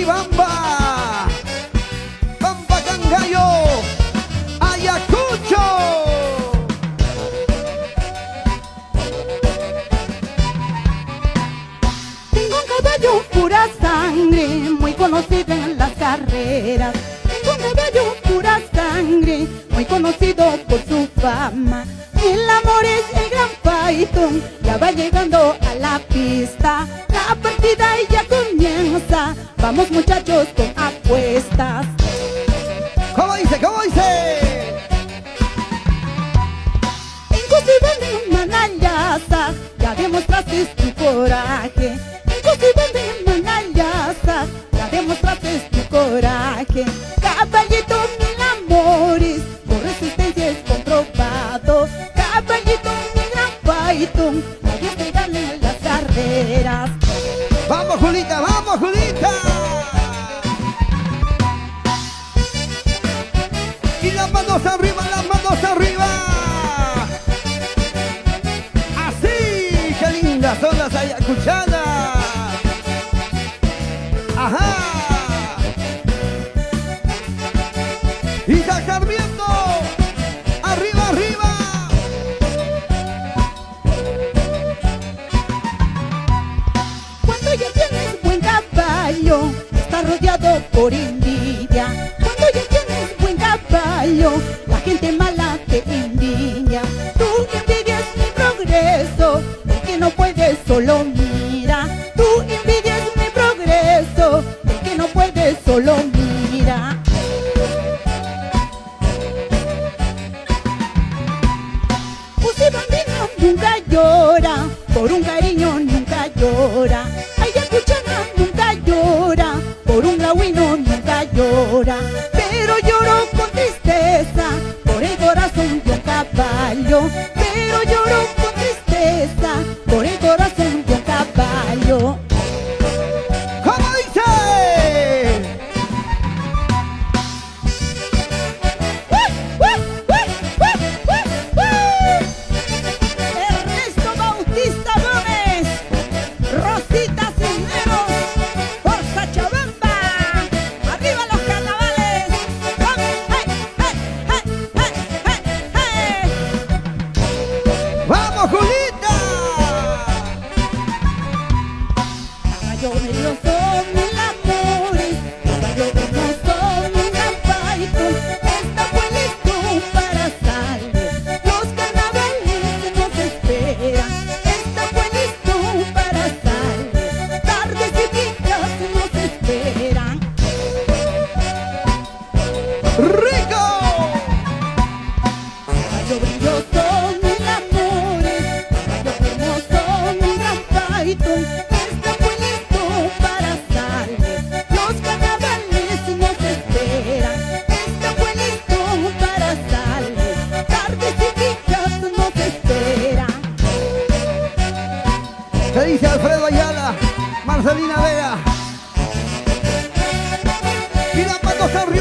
Cochabamba, Pampa Cangallo, Ayacucho. Tengo un caballo pura sangre, muy conocido en las carreras. Tengo un caballo pura sangre, muy conocido por su fama. El amor es el gran Python, ya va llegando a la pista. La partida ya comienza, vamos muchachos con apuestas. ¿Cómo dice? ¿Cómo dice? En Cochabamba en Manayasa, ya demostraste tu coraje. En Cochabamba en Manayasa, ya demostraste tu coraje. Caballito mil amores, tu resistencia es comprobado. Caballito mi gran Python, nadie te gane en las carreras. Vamos Julita, vamos Julita. Y las manos arriba, las manos arriba. Así, qué lindas son las ayacuchanas. Ajá. Y sacar viento. Arriba, arriba. Cuando ya tienes buen caballo, estás rodeado por envidia. Cuando ya tienes buen caballo, la gente mala te envidia. Tú envidias mi progreso, el que no puede solo mira. Tú envidias mi progreso, el que no puede solo mira. Cochabambino nunca llora, por un cariño nunca llora. Ayacuchana nunca llora, por un lahuino nunca llora. Pero lloro con tristeza, por el corazón de un caballo. Pero lloro con tristeza, por el corazón de un caballo. ¿Cómo dice? Ernesto Bautista Gómez, Rosita Cisneros, por Cochabamba. Arriba los carnavales. ¡Hey! ¡Vamos Julita! Caballo nervioso, mil amores, caballo hermoso, mi gran Python. Está fue listo para salir, los carnavales nos esperan. Está fue listo para salir, tardes y picas nos esperan. ¡Rico! Caballo brilloso, mil amores, caballo hermoso, mi gran Python. Está fue listo para salir, los carnavales nos esperan. Está fue listo para salir, tardes y picas nos esperan. ¿Qué dice Alfredo Ayala? Marcelina Vega. Y las manos arriba.